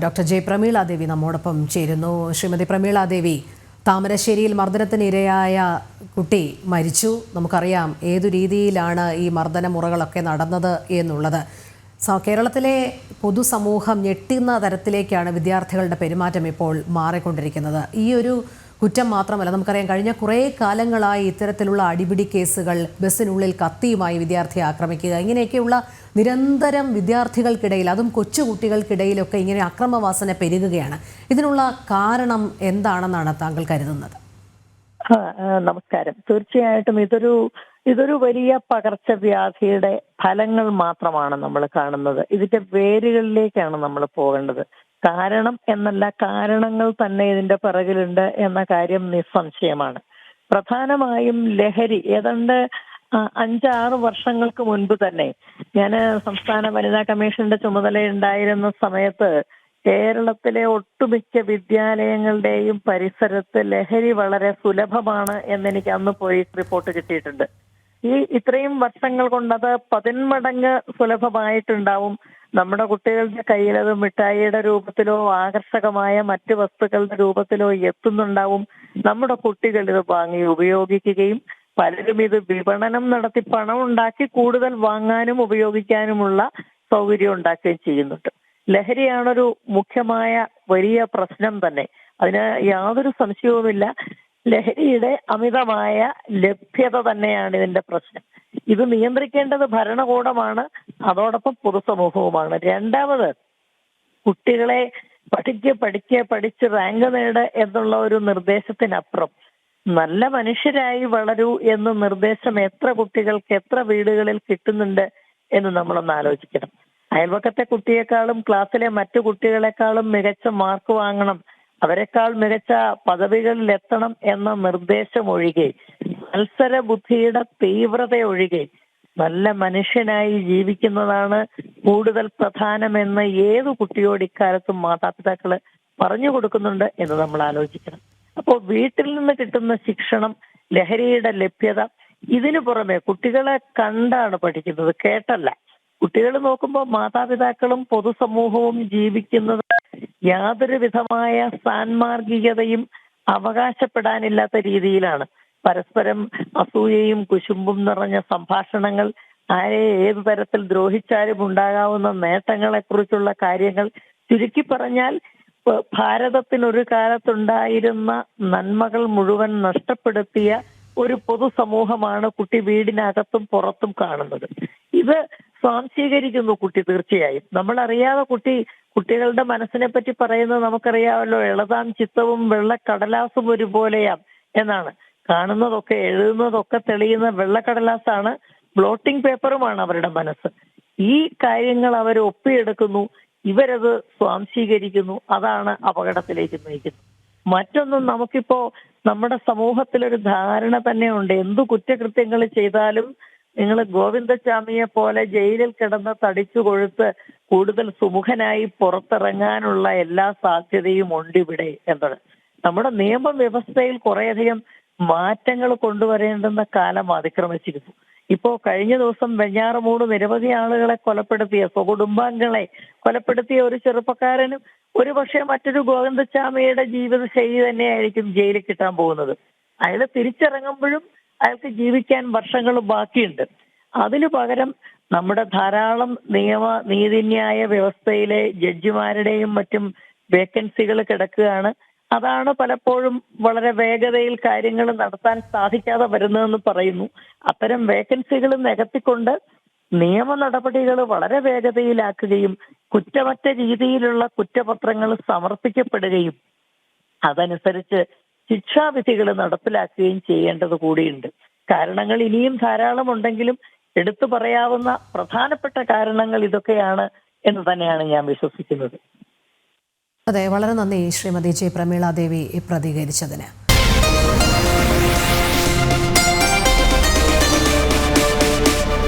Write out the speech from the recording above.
Doctor J Prameela Devi നമ്മോടൊപ്പം ചേരുന്നു. ശ്രീമതി പ്രമീളാദേവി, താമരശ്ശേരിയിൽ മർദ്ദനത്തിനിരയായ കുട്ടി മരിച്ചു. നമുക്കറിയാം ഏതു രീതിയിലാണ് ഈ മർദ്ദന മുറകളൊക്കെ നടന്നത് എന്നുള്ളത്. കേരളത്തിലെ പൊതുസമൂഹം ഞെട്ടുന്ന തരത്തിലേക്കാണ് വിദ്യാർത്ഥികളുടെ പെരുമാറ്റം ഇപ്പോൾ മാറിക്കൊണ്ടിരിക്കുന്നത്. ഈ ഒരു കുറ്റം മാത്രമല്ല, നമുക്കറിയാം കഴിഞ്ഞ കുറേ കാലങ്ങളായി ഇത്തരത്തിലുള്ള അടിപിടി കേസുകൾ, ബസ്സിനുള്ളിൽ കത്തിയുമായി വിദ്യാർത്ഥിയെ ആക്രമിക്കുക, ഇങ്ങനെയൊക്കെയുള്ള നിരന്തരം വിദ്യാർത്ഥികൾക്കിടയിൽ, അതും കൊച്ചുകുട്ടികൾക്കിടയിലൊക്കെ ഇങ്ങനെ അക്രമവാസന പെരുകുകയാണ്. ഇതിനുള്ള കാരണം എന്താണെന്നാണ് താങ്കൾ കരുതുന്നത്? നമസ്കാരം. തീർച്ചയായിട്ടും ഇതൊരു വലിയ പകർച്ചവ്യാധിയുടെ ഫലങ്ങൾ മാത്രമാണ് നമ്മൾ കാണുന്നത്. ഇതിന്റെ വേരുകളിലേക്കാണ് നമ്മൾ പോകേണ്ടത്. കാരണം എന്നല്ല, കാരണങ്ങൾ തന്നെ ഇതിന്റെ പിറകിലുണ്ട് എന്ന കാര്യം നിസ്സംശയമാണ്. പ്രധാനമായും ലഹരി. ഏതാണ്ട് 5-6 വർഷങ്ങൾക്ക് മുൻപ് തന്നെ ഞാൻ സംസ്ഥാന വനിതാ കമ്മീഷന്റെ ചുമതലയുണ്ടായിരുന്ന സമയത്ത് കേരളത്തിലെ ഒട്ടുമിക്ക വിദ്യാലയങ്ങളുടെയും പരിസരത്ത് ലഹരി വളരെ സുലഭമാണ് എന്നെനിക്ക് അന്ന് പോലീസ് റിപ്പോർട്ട് കിട്ടിയിട്ടുണ്ട്. ഇത്രയും വർഷങ്ങൾ കൊണ്ടത് 10 മടങ്ങ് സുലഭമായിട്ടുണ്ടാവും. നമ്മുടെ കുട്ടികളുടെ കയ്യിൽ അത് മിഠായിയുടെ രൂപത്തിലോ ആകർഷകമായ മറ്റ് വസ്തുക്കളുടെ രൂപത്തിലോ എത്തുന്നുണ്ടാവും. നമ്മുടെ കുട്ടികൾ ഇത് വാങ്ങി ഉപയോഗിക്കുകയും പലരും ഇത് വിപണനം നടത്തി പണം ഉണ്ടാക്കി കൂടുതൽ വാങ്ങാനും ഉപയോഗിക്കാനുമുള്ള സൗകര്യം ഉണ്ടാക്കുകയും ചെയ്യുന്നുണ്ട്. ലഹരിയാണൊരു മുഖ്യമായ വലിയ പ്രശ്നം തന്നെ. അതിന് യാതൊരു സംശയവുമില്ല. ലഹരിയുടെ അമിതമായ ലഭ്യത തന്നെയാണ് ഇതിന്റെ പ്രശ്നം. ഇത് നിയന്ത്രിക്കേണ്ടത് ഭരണകൂടമാണ്, അതോടൊപ്പം പൊതുസമൂഹവുമാണ്. രണ്ടാമത്, കുട്ടികളെ പഠിച്ച് റാങ്ക് നേട് എന്നുള്ള ഒരു നിർദ്ദേശത്തിനപ്പുറം നല്ല മനുഷ്യരായി വളരൂ എന്ന നിർദ്ദേശം എത്ര കുട്ടികൾക്ക് എത്ര വീടുകളിൽ കിട്ടുന്നുണ്ട് എന്ന് നമ്മളൊന്ന് ആലോചിക്കണം. അയൽവക്കത്തെ കുട്ടിയെക്കാളും ക്ലാസ്സിലെ മറ്റു കുട്ടികളെക്കാളും മികച്ച മാർക്ക് വാങ്ങണം, അവരെക്കാൾ മികച്ച പദവികളിൽ എത്തണം എന്ന നിർദ്ദേശം ഒഴികെ, മത്സര ബുദ്ധിയുടെ തീവ്രത ഒഴികെ നല്ല മനുഷ്യനായി ജീവിക്കുന്നതാണ് കൂടുതൽ പ്രധാനമെന്ന് ഏതു കുട്ടിയോട് ഇക്കാലത്തും മാതാപിതാക്കള് പറഞ്ഞു കൊടുക്കുന്നുണ്ട് എന്ന് നമ്മൾ ആലോചിക്കണം. അപ്പോൾ വീട്ടിൽ നിന്ന് കിട്ടുന്ന ശിക്ഷണം, ലഹരിയുടെ ലഭ്യത, ഇതിനു പുറമെ കുട്ടികളെ കണ്ടാണ് പഠിക്കുന്നത്, കേട്ടല്ല. കുട്ടികൾ നോക്കുമ്പോൾ മാതാപിതാക്കളും പൊതുസമൂഹവും ജീവിക്കുന്നത് യാതൊരു വിധമായ സാൻമാർഗികതയും അവകാശപ്പെടാനില്ലാത്ത രീതിയിലാണ്. പരസ്പരം അസൂയയും കുശുമ്പും നിറഞ്ഞ സംഭാഷണങ്ങൾ, ആരെ ഏതു തരത്തിൽ ദ്രോഹിച്ചാലും ഉണ്ടാകാവുന്ന നേട്ടങ്ങളെക്കുറിച്ചുള്ള കാര്യങ്ങൾ. ചുരുക്കി പറഞ്ഞാൽ, ഭാരതത്തിനൊരു കാലത്തുണ്ടായിരുന്ന നന്മകൾ മുഴുവൻ നഷ്ടപ്പെടുത്തിയ ഒരു പൊതുസമൂഹമാണ് കുട്ടി വീടിനകത്തും പുറത്തും കാണുന്നത്. ഇത് സ്വാംശീകരിക്കുന്നു കുട്ടി. തീർച്ചയായും നമ്മളറിയാതെ കുട്ടികളുടെ മനസ്സിനെ പറ്റി പറയുന്നത് നമുക്കറിയാമല്ലോ. എളതാം ചിത്തവും വെള്ളക്കടലാസും ഒരുപോലെയാം എന്നാണ്. കാണുന്നതൊക്കെ എഴുതുന്നതൊക്കെ തെളിയുന്ന വെള്ളക്കടലാസാണ്, ബ്ലോട്ടിംഗ് പേപ്പറുമാണ് അവരുടെ മനസ്സ്. ഈ കാര്യങ്ങൾ അവർ ഒപ്പിയെടുക്കുന്നു, ഇവരത് സ്വാംശീകരിക്കുന്നു. അതാണ് അപകടത്തിലേക്ക് നയിക്കുന്നത്. മറ്റൊന്നും, നമുക്കിപ്പോ നമ്മുടെ സമൂഹത്തിലൊരു ധാരണ തന്നെ ഉണ്ട്, എന്തു കുറ്റകൃത്യങ്ങൾ ചെയ്താലും നിങ്ങൾ ഗോവിന്ദച്ചാമിയെ പോലെ ജയിലിൽ കിടന്ന് തടിച്ചു കൊഴുത്ത് കൂടുതൽ സുമുഖനായി പുറത്തിറങ്ങാനുള്ള എല്ലാ സാധ്യതയും ഉണ്ട് ഇവിടെ എന്നത്. നമ്മുടെ നിയമവ്യവസ്ഥയിൽ കുറേയധികം മാറ്റങ്ങൾ കൊണ്ടുവരേണ്ടുന്ന കാലം അതിക്രമിച്ചിരുന്നു. ഇപ്പോ കഴിഞ്ഞ ദിവസം വെഞ്ഞാറമൂട് നിരവധി ആളുകളെ കൊലപ്പെടുത്തിയ, സ്വകുടുംബാംഗങ്ങളെ കൊലപ്പെടുത്തിയ ഒരു ചെറുപ്പക്കാരനും ഒരുപക്ഷെ മറ്റൊരു ഗോവിന്ദച്ചാമിയുടെ ജീവിത ശൈലി തന്നെയായിരിക്കും ജയിലിൽ കിട്ടാൻ പോകുന്നത്. അയാൾ തിരിച്ചിറങ്ങുമ്പോഴും അയാൾക്ക് ജീവിക്കാൻ വർഷങ്ങൾ ബാക്കിയുണ്ട്. അതിനു പകരം നമ്മുടെ ധാരാളം നീതിന്യായ വ്യവസ്ഥയിലെ ജഡ്ജിമാരുടെയും മറ്റും വേക്കൻസികൾ കിടക്കുകയാണ്. അതാണ് പലപ്പോഴും വളരെ വേഗതയിൽ കാര്യങ്ങൾ നടത്താൻ സാധിക്കാതെ വരുന്നതെന്ന് പറയുന്നു. അത്തരം വേക്കൻസികൾ നികത്തിക്കൊണ്ട് നിയമ നടപടികൾ വളരെ വേഗതയിലാക്കുകയും കുറ്റമറ്റ രീതിയിലുള്ള കുറ്റപത്രങ്ങൾ സമർപ്പിക്കപ്പെടുകയും അതനുസരിച്ച് ശിക്ഷാവിധികൾ നടപ്പിലാക്കുകയും ചെയ്യേണ്ടത് കൂടിയുണ്ട്. കാരണങ്ങൾ ഇനിയും ധാരാളം ഉണ്ടെങ്കിലും എടുത്തു പറയാവുന്ന പ്രധാനപ്പെട്ട കാരണങ്ങൾ ഇതൊക്കെയാണ് എന്ന് തന്നെയാണ് ഞാൻ വിശ്വസിക്കുന്നത്. അതെ, വളരെ നന്ദി ശ്രീമതി ജെ പ്രമീളാദേവി പ്രതികരിച്ചതിന്.